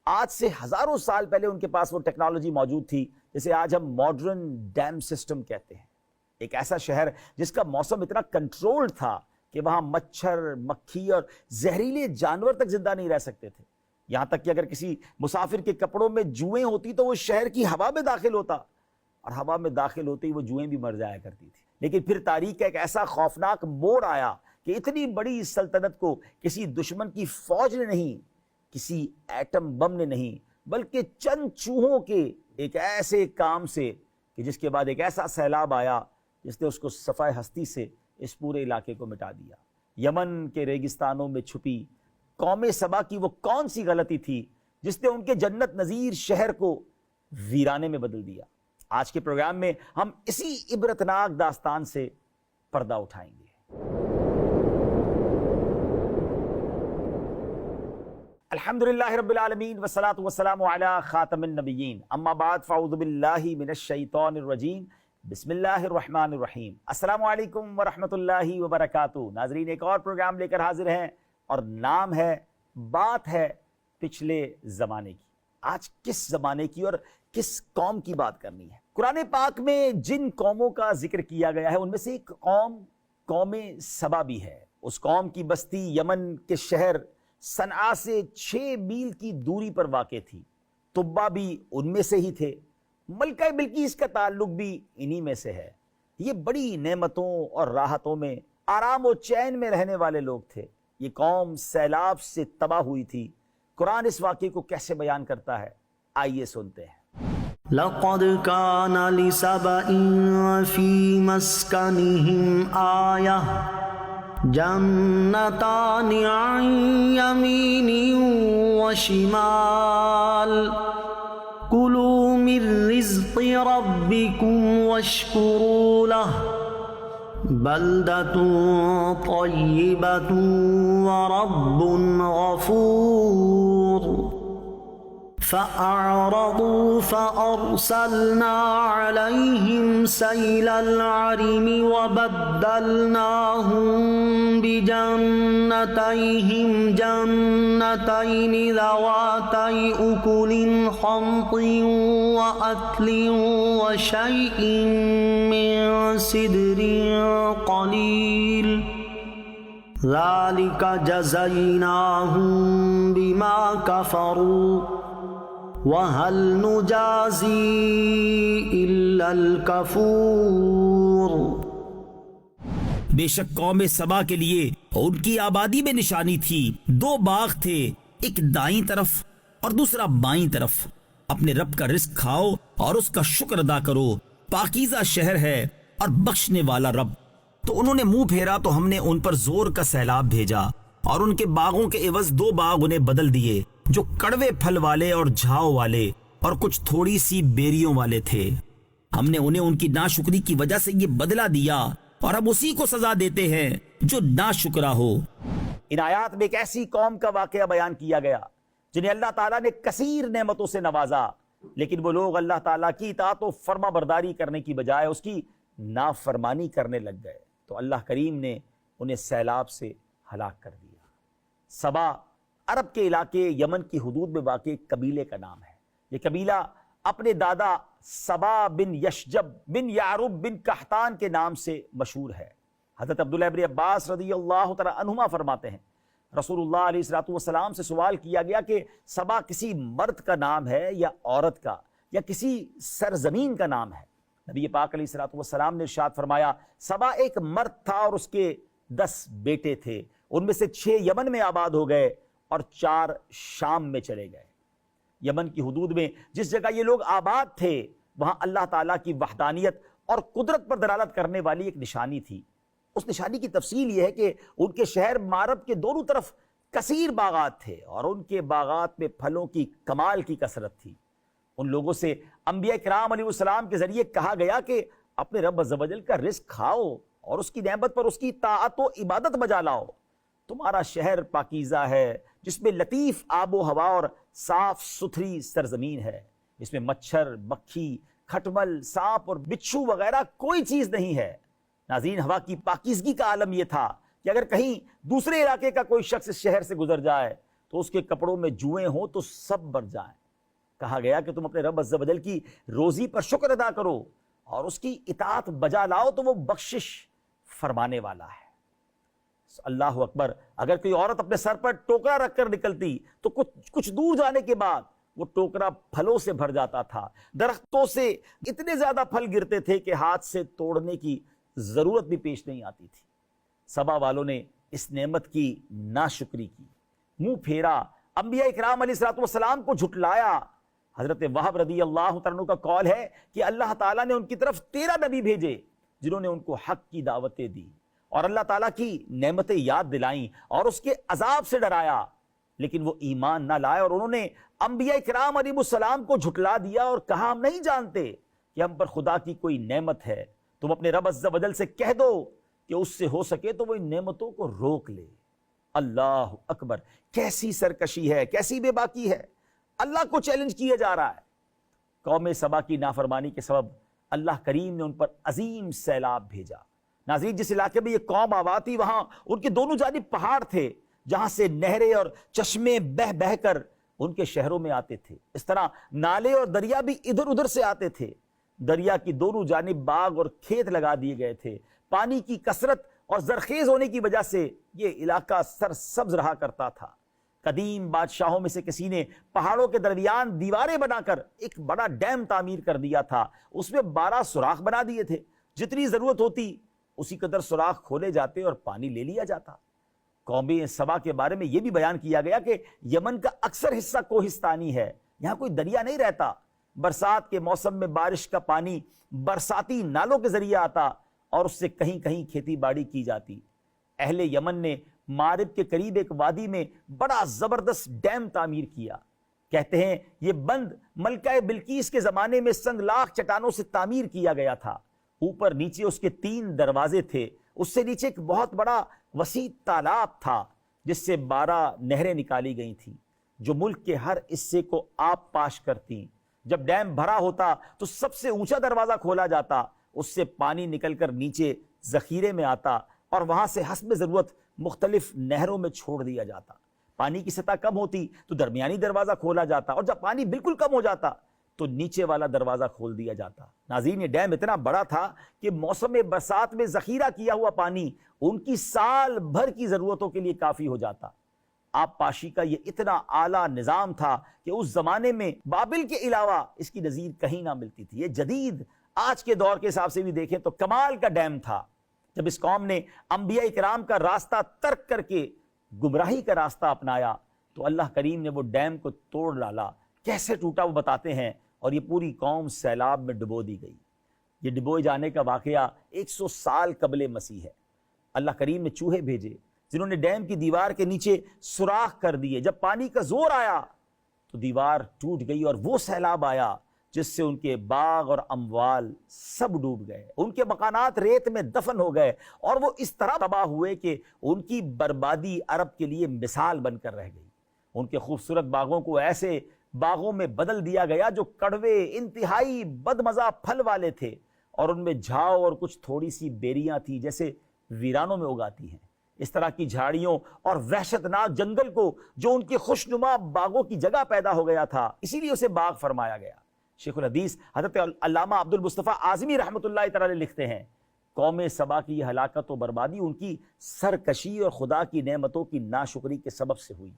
آج سے ہزاروں سال پہلے ان کے پاس وہ ٹیکنالوجی موجود تھی جسے آج ہم ماڈرن ڈیم سسٹم کہتے ہیں۔ ایک ایسا شہر جس کا موسم اتنا کنٹرولڈ تھا کہ وہاں مچھر، مکھی اور زہریلے جانور تک زندہ نہیں رہ سکتے تھے۔ یہاں تک کہ اگر کسی مسافر کے کپڑوں میں جوئیں ہوتی تو وہ شہر کی ہوا میں داخل ہوتا، اور ہوا میں داخل ہوتے ہی وہ جوئیں بھی مر جایا کرتی تھی۔ لیکن پھر تاریخ کا ایک ایسا خوفناک موڑ آیا کہ اتنی بڑی سلطنت کو کسی دشمن کی فوج نے نہیں، کسی ایٹم بم نے نہیں، بلکہ چند چوہوں کے ایک ایسے کام سے کہ جس کے بعد ایک ایسا سیلاب آیا جس نے اس کو صفحہ ہستی سے اس پورے علاقے کو مٹا دیا۔ یمن کے ریگستانوں میں چھپی قوم سبا کی وہ کون سی غلطی تھی جس نے ان کے جنت نظیر شہر کو ویرانے میں بدل دیا؟ آج کے پروگرام میں ہم اسی عبرتناک داستان سے پردہ اٹھائیں گے۔ الحمدللہ رب العالمین والصلاة والسلام علی خاتم النبیین، اما بعد فاعوذ باللہ من الشیطان الرجیم، بسم اللہ الرحمن الرحیم۔ السلام علیکم ورحمۃ اللہ وبرکاتہ۔ ناظرین، ایک اور پروگرام لے کر حاضر ہیں اور نام ہے بات ہے پچھلے زمانے کی۔ آج کس زمانے کی اور کس قوم کی بات کرنی ہے؟ قرآن پاک میں جن قوموں کا ذکر کیا گیا ہے ان میں سے ایک قوم سبا بھی ہے۔ اس قوم کی بستی یمن کے شہر صنعاء سے 6 میل کی دوری پر واقع تھی۔ طبا بھی ان میں سے ہی تھے۔ ملکہ بلقیس کا تعلق بھی انہی میں سے ہے۔ یہ بڑی نعمتوں اور راحتوں میں آرام و چین میں رہنے والے لوگ تھے۔ یہ قوم سیلاب سے تباہ ہوئی تھی۔ قرآن اس واقعے کو کیسے بیان کرتا ہے، آئیے سنتے ہیں۔ لقد كان لسبإ في مسكنهم آية جنتان عن يمين وشمال كلوا من رزق ربكم واشكروا له بلدة طيبة ورب غفور فأعرضوا فأرسلنا عليهم سيل العرم وبدلناهم بجنتيهم جنتين ذواتي أكل خمط وأكل وشيء من سدر قليل ذلك جزيناهم بما كفروا وَهَلْ نُجَازِي إِلَّا الْكَفُورَ۔ بے شک قوم سبا کے لیے ان کی آبادی میں نشانی تھی۔ 2 باغ تھے، ایک دائیں طرف اور دوسرا بائیں طرف۔ اپنے رب کا رزق کھاؤ اور اس کا شکر ادا کرو، پاکیزہ شہر ہے اور بخشنے والا رب۔ تو انہوں نے منہ پھیرا تو ہم نے ان پر زور کا سیلاب بھیجا اور ان کے باغوں کے عوض 2 باغ انہیں بدل دیے جو کڑوے پھل والے اور جھاؤ والے اور کچھ تھوڑی سی بیریوں والے تھے۔ ہم نے انہیں ان کی ناشکری کی وجہ سے یہ بدلہ دیا اور اب اسی کو سزا دیتے ہیں جو ناشکرا ہو۔ ان آیات میں ایک ایسی قوم کا واقعہ بیان کیا گیا جنہیں اللہ تعالیٰ نے کثیر نعمتوں سے نوازا، لیکن وہ لوگ اللہ تعالیٰ کی اطاعت و فرما برداری کرنے کی بجائے اس کی نافرمانی کرنے لگ گئے، تو اللہ کریم نے انہیں سیلاب سے ہلاک کر دیا۔ سبا عرب کے علاقے یمن کی حدود میں واقع ایک قبیلے کا نام ہے۔ یہ قبیلہ اپنے دادا سبا بن یشجب بن یعرب بن قحطان کے نام سے مشہور ہے۔ حضرت عبداللہ ابن عباس رضی اللہ تعالی عنہما فرماتے ہیں، رسول اللہ علیہ السلام سے سوال کیا گیا کہ سبا کسی مرد کا نام ہے یا عورت کا یا کسی سرزمین کا نام ہے؟ نبی پاک علیہ السلام نے ارشاد فرمایا، سبا ایک مرد تھا اور اس کے 10 بیٹے تھے، ان میں سے 6 یمن میں آباد ہو گئے اور 4 شام میں چلے گئے۔ یمن کی حدود میں جس جگہ یہ لوگ آباد تھے وہاں اللہ تعالیٰ کی وحدانیت اور قدرت پر دلالت کرنے والی ایک نشانی تھی۔ اس نشانی کی تفصیل یہ ہے کہ ان کے شہر معرب کے دونوں طرف کثیر باغات تھے اور ان کے باغات میں پھلوں کی کمال کی کثرت تھی۔ ان لوگوں سے انبیاء کرام علیہ السلام کے ذریعے کہا گیا کہ اپنے رب عز و جل کا رزق کھاؤ اور اس کی نعمت پر اس کی طاعت و عبادت بجا لاؤ۔ تمہارا شہر پاکیزہ ہے جس میں لطیف آب و ہوا اور صاف ستھری سرزمین ہے، جس میں مچھر، مکھی، کھٹمل، سانپ اور بچھو وغیرہ کوئی چیز نہیں ہے۔ ناظرین، ہوا کی پاکیزگی کا عالم یہ تھا کہ اگر کہیں دوسرے علاقے کا کوئی شخص اس شہر سے گزر جائے تو اس کے کپڑوں میں جوئیں ہوں تو سب مر جائیں۔ کہا گیا کہ تم اپنے رب عز و جل کی روزی پر شکر ادا کرو اور اس کی اطاعت بجا لاؤ تو وہ بخشش فرمانے والا ہے۔ اللہ اکبر، اگر کوئی عورت اپنے سر پر ٹوکرا رکھ کر نکلتی تو کچھ دور جانے کے بعد وہ ٹوکرا پھلوں سے بھر جاتا تھا، درختوں سے اتنے زیادہ پھل گرتے تھے کہ ہاتھ سے توڑنے کی ضرورت بھی پیش نہیں آتی تھی۔ سبا والوں نے اس نعمت کی ناشکری کی، منہ پھیرا، انبیاء اکرام علیہ الصلوۃ والسلام کو جھٹلایا۔ حضرت وہب رضی اللہ تعالیٰ عنہ کا قول ہے کہ اللہ تعالیٰ نے ان کی طرف 13 نبی بھیجے جنہوں نے ان کو حق کی دعوتیں دی اور اللہ تعالیٰ کی نعمتیں یاد دلائیں اور اس کے عذاب سے ڈرایا، لیکن وہ ایمان نہ لائے اور انہوں نے انبیاء کرام علیہ السلام کو جھٹلا دیا اور کہا ہم نہیں جانتے کہ ہم پر خدا کی کوئی نعمت ہے، تم اپنے رب عز و جل سے کہہ دو کہ اس سے ہو سکے تو وہ ان نعمتوں کو روک لے۔ اللہ اکبر، کیسی سرکشی ہے، کیسی بے باکی ہے، اللہ کو چیلنج کیا جا رہا ہے۔ قوم سبا کی نافرمانی کے سبب اللہ کریم نے ان پر عظیم سیلاب بھیجا۔ ناظرین، جس علاقے میں یہ قوم آباد تھی وہاں ان کے دونوں جانب پہاڑ تھے جہاں سے نہریں اور چشمے بہہ بہہ کر ان کے شہروں میں آتے تھے۔ اس طرح نالے اور دریا بھی ادھر ادھر سے آتے تھے۔ دریا کی دونوں جانب باغ اور کھیت لگا دیے گئے تھے۔ پانی کی کثرت اور زرخیز ہونے کی وجہ سے یہ علاقہ سرسبز رہا کرتا تھا۔ قدیم بادشاہوں میں سے کسی نے پہاڑوں کے درمیان دیواریں بنا کر ایک بڑا ڈیم تعمیر کر دیا تھا، اس میں 12 سوراخ بنا دیے تھے، جتنی ضرورت ہوتی اسی قدر سوراخ کھولے جاتے اور پانی لے لیا جاتا۔ قوم سبا کے بارے میں یہ بھی بیان کیا گیا کہ یمن کا اکثر حصہ کوہستانی ہے، یہاں کوئی دریا نہیں رہتا۔ برسات کے موسم میں بارش کا پانی برساتی نالوں کے ذریعے آتا اور اس سے کہیں کہیں کھیتی باڑی کی جاتی۔ اہل یمن نے مارب کے قریب ایک وادی میں بڑا زبردست ڈیم تعمیر کیا۔ کہتے ہیں یہ بند ملکہ بلقیس کے زمانے میں سنگلاخ چٹانوں سے تعمیر کیا گیا تھا۔ اوپر نیچے اس کے 3 دروازے تھے، اس سے نیچے ایک بہت بڑا وسیع تالاب تھا جس سے 12 نہریں نکالی گئی تھیں جو ملک کے ہر حصے کو آب پاش کرتی۔ جب ڈیم بھرا ہوتا تو سب سے اونچا دروازہ کھولا جاتا، اس سے پانی نکل کر نیچے ذخیرے میں آتا اور وہاں سے حسب ضرورت مختلف نہروں میں چھوڑ دیا جاتا۔ پانی کی سطح کم ہوتی تو درمیانی دروازہ کھولا جاتا اور جب پانی بالکل کم ہو جاتا تو نیچے والا دروازہ کھول دیا جاتا۔ ناظرین، یہ ڈیم اتنا بڑا تھا کہ موسم برسات میں ذخیرہ کیا ہوا پانی ان کی سال بھر کی ضرورتوں کے لیے کافی ہو جاتا۔ آب پاشی کا یہ اتنا اعلیٰ نظام تھا کہ اس زمانے میں بابل کے علاوہ اس کی نظیر کہیں نہ ملتی تھی۔ یہ جدید آج کے دور کے حساب سے بھی دیکھیں تو کمال کا ڈیم تھا۔ جب اس قوم نے انبیاء کرام کا راستہ ترک کر کے گمراہی کا راستہ اپنایا تو اللہ کریم نے وہ ڈیم کو توڑ ڈالا۔ کیسے ٹوٹا وہ بتاتے ہیں، اور یہ پوری قوم سیلاب میں ڈبو دی گئی۔ یہ ڈبوئے جانے کا واقعہ 100 سال قبل مسیح ہے۔ اللہ کریم نے چوہے بھیجے جنہوں نے ڈیم کی دیوار کے نیچے سوراخ کر دیے۔ جب پانی کا زور آیا تو دیوار ٹوٹ گئی اور وہ سیلاب آیا جس سے ان کے باغ اور اموال سب ڈوب گئے، ان کے مکانات ریت میں دفن ہو گئے اور وہ اس طرح تباہ ہوئے کہ ان کی بربادی عرب کے لیے مثال بن کر رہ گئی۔ ان کے خوبصورت باغوں کو ایسے باغوں میں بدل دیا گیا جو کڑوے انتہائی بدمزہ پھل والے تھے اور ان میں جھاؤ اور کچھ تھوڑی سی بیریاں تھیں جیسے ویرانوں میں اگاتی ہیں۔ اس طرح کی جھاڑیوں اور وحشتناک جنگل کو جو ان کے خوشنما باغوں کی جگہ پیدا ہو گیا تھا، اسی لیے اسے باغ فرمایا گیا۔ شیخ الحدیث حضرت علامہ عبد المصطفیٰ اعظمی رحمۃ اللہ تعالی لکھتے ہیں، قوم سبا کی یہ ہلاکت و بربادی ان کی سرکشی اور خدا کی نعمتوں کی ناشکری کے سبب سے ہوئی۔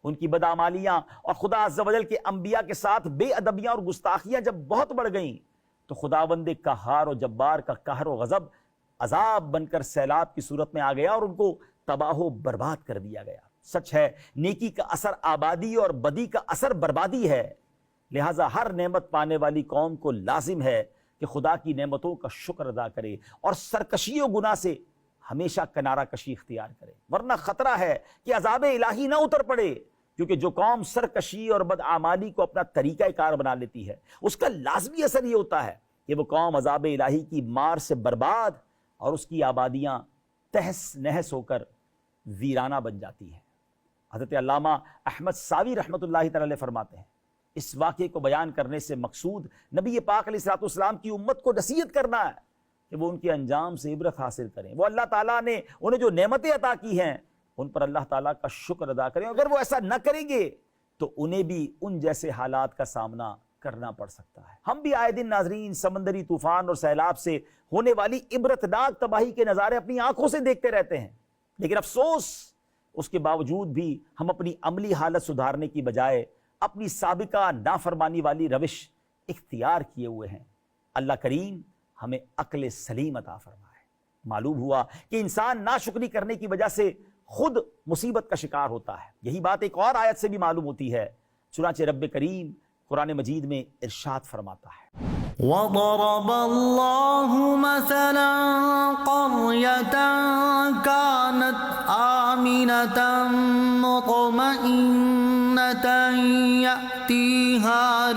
ان کی بدعمالیاں اور خدا عز و جل کے انبیاء کے ساتھ بے ادبیاں اور گستاخیاں جب بہت بڑھ گئیں تو خداوند قہار و جبار کا قہر و غضب عذاب بن کر سیلاب کی صورت میں آ گیا اور ان کو تباہ و برباد کر دیا گیا۔ سچ ہے، نیکی کا اثر آبادی اور بدی کا اثر بربادی ہے، لہٰذا ہر نعمت پانے والی قوم کو لازم ہے کہ خدا کی نعمتوں کا شکر ادا کرے اور سرکشی و گناہ سے ہمیشہ کنارہ کشی اختیار کرے، ورنہ خطرہ ہے کہ عذاب الہی نہ اتر پڑے، کیونکہ جو قوم سرکشی اور بدعمالی کو اپنا طریقہ کار بنا لیتی ہے اس کا لازمی اثر یہ ہوتا ہے کہ وہ قوم عذاب الہی کی مار سے برباد اور اس کی آبادیاں تہس نہس ہو کر ویرانہ بن جاتی ہیں۔ حضرت علامہ احمد ساوی رحمۃ اللہ تعالی علیہ فرماتے ہیں، اس واقعے کو بیان کرنے سے مقصود نبی پاک علیہ الصلوۃ والسلام کی امت کو نصیحت کرنا ہے کہ وہ ان کے انجام سے عبرت حاصل کریں۔ وہ اللہ تعالیٰ نے انہیں جو نعمتیں عطا کی ہیں ان پر اللہ تعالیٰ کا شکر ادا کریں. اگر وہ ایسا نہ کریں گے تو انہیں بھی ان جیسے حالات کا سامنا کرنا پڑ سکتا ہے. ہم بھی آئے دن ناظرین سمندری طوفان اور سیلاب سے ہونے والی عبرتناک تباہی کے نظارے اپنی آنکھوں سے دیکھتے رہتے ہیں، لیکن افسوس اس کے باوجود بھی ہم اپنی عملی حالت سدھارنے کی بجائے اپنی سابقہ نافرمانی والی روش اختیار کیے ہوئے ہیں. اللہ کریم ہمیں عقل سلیم عطا فرمائے. معلوم ہوا کہ انسان ناشکری کرنے کی وجہ سے خود مصیبت کا شکار ہوتا ہے. یہی بات ایک اور آیت سے بھی معلوم ہوتی ہے. چنانچہ رب کریم قرآن مجید میں ارشاد فرماتا ہے، وضرب الله مثلا قرية كانت آمنة مطمئنة يأتيها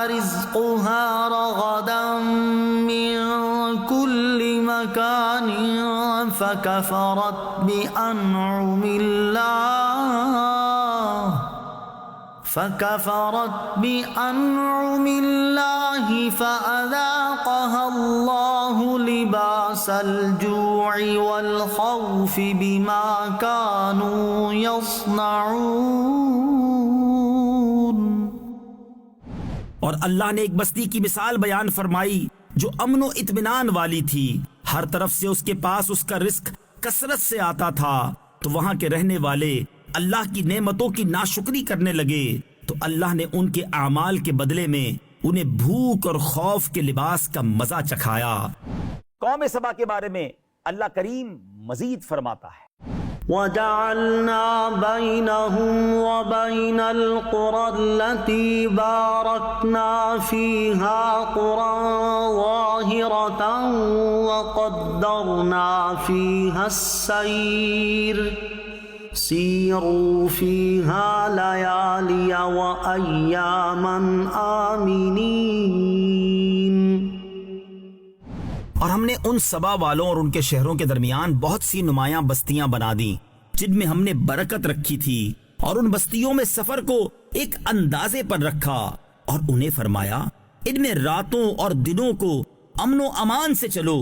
رزقها رغدا من كل مكان فكفرت بأنعم الله فأذاقها الله لباس الجوع والخوف بما كانوا يصنعون. اور اللہ نے ایک بستی کی مثال بیان فرمائی جو امن و اطمینان والی تھی. ہر طرف سے اس کے پاس اس کا رزق کثرت سے آتا تھا، تو وہاں کے رہنے والے اللہ کی نعمتوں کی ناشکری کرنے لگے تو اللہ نے ان کے اعمال کے بدلے میں انہیں بھوک اور خوف کے لباس کا مزہ چکھایا. قوم سبا کے بارے میں اللہ کریم مزید فرماتا ہے، وَجَعَلْنَا بَيْنَهُمْ وَبَيْنَ الْقُرَى الَّتِي بَارَكْنَا فِيهَا قُرًى ظَاهِرَةً وَقَدَّرْنَا فِيهَا السَّيْرَ سِيرُوا فِيهَا لَيَالِيَ وَأَيَّامًا آمِنِينَ. اور ہم نے ان سبا والوں اور ان کے شہروں کے درمیان بہت سی نمایاں بستیاں بنا دیں جن میں ہم نے برکت رکھی تھی، اور ان بستیوں میں سفر کو ایک اندازے پر رکھا، اور انہیں فرمایا ان میں راتوں اور دنوں کو امن و امان سے چلو.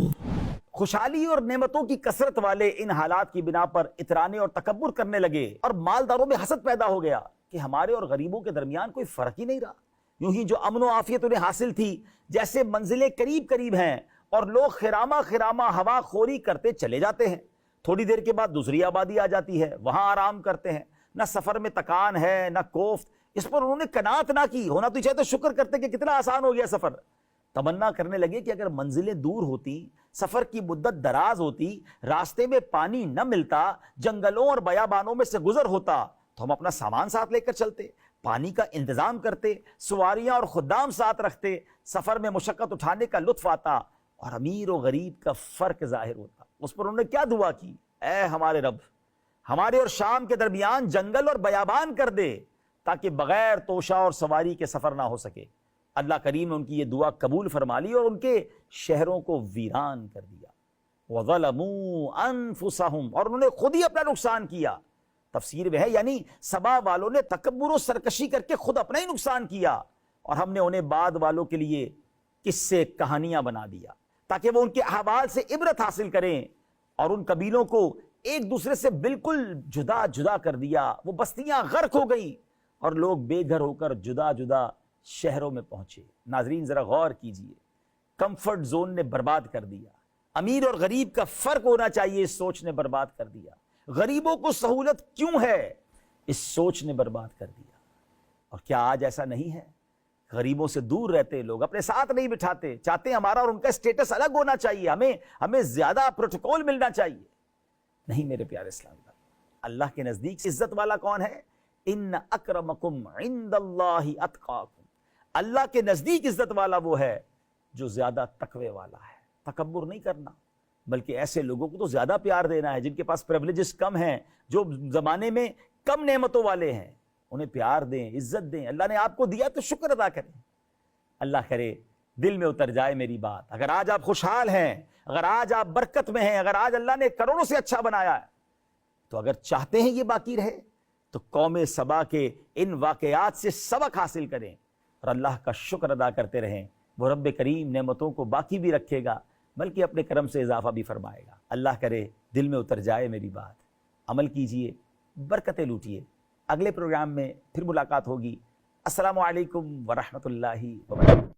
خوشحالی اور نعمتوں کی کثرت والے ان حالات کی بنا پر اترانے اور تکبر کرنے لگے، اور مالداروں میں حسد پیدا ہو گیا کہ ہمارے اور غریبوں کے درمیان کوئی فرق ہی نہیں رہا. یوں ہی جو امن و عافیت انہیں حاصل تھی، جیسے منزلیں قریب قریب ہیں اور لوگ خرامہ خرامہ ہوا خوری کرتے چلے جاتے ہیں، تھوڑی دیر کے بعد دوسری آبادی آ جاتی ہے، وہاں آرام کرتے ہیں. نہ سفر میں تکان ہے نہ کوفت. اس پر انہوں نے قناعت نہ کی. ہونا تو چاہے تو شکر کرتے کہ کتنا آسان ہو گیا سفر. تمنا کرنے لگے کہ اگر منزلیں دور ہوتی، سفر کی مدت دراز ہوتی، راستے میں پانی نہ ملتا، جنگلوں اور بیابانوں میں سے گزر ہوتا، تو ہم اپنا سامان ساتھ لے کر چلتے، پانی کا انتظام کرتے، سواریاں اور خدام ساتھ رکھتے، سفر میں مشقت اٹھانے کا لطف آتا اور امیر و غریب کا فرق ظاہر ہوتا. اس پر انہوں نے کیا دعا کی، اے ہمارے رب ہمارے اور شام کے درمیان جنگل اور بیابان کر دے تاکہ بغیر توشہ اور سواری کے سفر نہ ہو سکے. اللہ کریم نے ان کی یہ دعا قبول فرما لی اور ان کے شہروں کو ویران کر دیا. وَظَلَمُوا أَنفُسَهُمْ، اور انہوں نے خود ہی اپنا نقصان کیا. تفسیر میں ہے یعنی سبا والوں نے تکبر و سرکشی کر کے خود اپنا ہی نقصان کیا، اور ہم نے انہیں بعد والوں کے لیے قصے کہانیاں بنا دیا تاکہ وہ ان کے احوال سے عبرت حاصل کریں، اور ان قبیلوں کو ایک دوسرے سے بالکل جدا جدا کر دیا. وہ بستیاں غرق ہو گئی اور لوگ بے گھر ہو کر جدا جدا شہروں میں پہنچے. ناظرین ذرا غور کیجئے، کمفرٹ زون نے برباد کر دیا. امیر اور غریب کا فرق ہونا چاہیے، اس سوچ نے برباد کر دیا. غریبوں کو سہولت کیوں ہے، اس سوچ نے برباد کر دیا. اور کیا آج ایسا نہیں ہے؟ غریبوں سے دور رہتے لوگ، اپنے ساتھ نہیں بٹھاتے، چاہتے ہیں ہمارا اور ان کا اسٹیٹس الگ ہونا چاہیے، ہمیں زیادہ پروٹوکول ملنا چاہیے. نہیں میرے پیارے اسلام، اللہ کے نزدیک عزت والا کون ہے؟ ان اکرمکم عند اللہ اتقاکم. اللہ کے نزدیک عزت والا وہ ہے جو زیادہ تقوی والا ہے. تکبر نہیں کرنا، بلکہ ایسے لوگوں کو تو زیادہ پیار دینا ہے جن کے پاس پریولیجز کم ہیں، جو زمانے میں کم نعمتوں والے ہیں. انہیں پیار دیں، عزت دیں. اللہ نے آپ کو دیا تو شکر ادا کریں. اللہ کرے دل میں اتر جائے میری بات. اگر آج آپ خوشحال ہیں، اگر آج آپ برکت میں ہیں، اگر آج اللہ نے کروڑوں سے اچھا بنایا ہے، تو اگر چاہتے ہیں یہ باقی رہے تو قوم سبا کے ان واقعات سے سبق حاصل کریں اور اللہ کا شکر ادا کرتے رہیں. وہ رب کریم نعمتوں کو باقی بھی رکھے گا، بلکہ اپنے کرم سے اضافہ بھی فرمائے گا۔ اللہ کرے دل میں اتر جائے میری بات، عمل کیجئے، برکتیں لوٹیے۔ اگلے پروگرام میں پھر ملاقات ہوگی۔ السلام علیکم ورحمۃ اللہ وبرکاتہ۔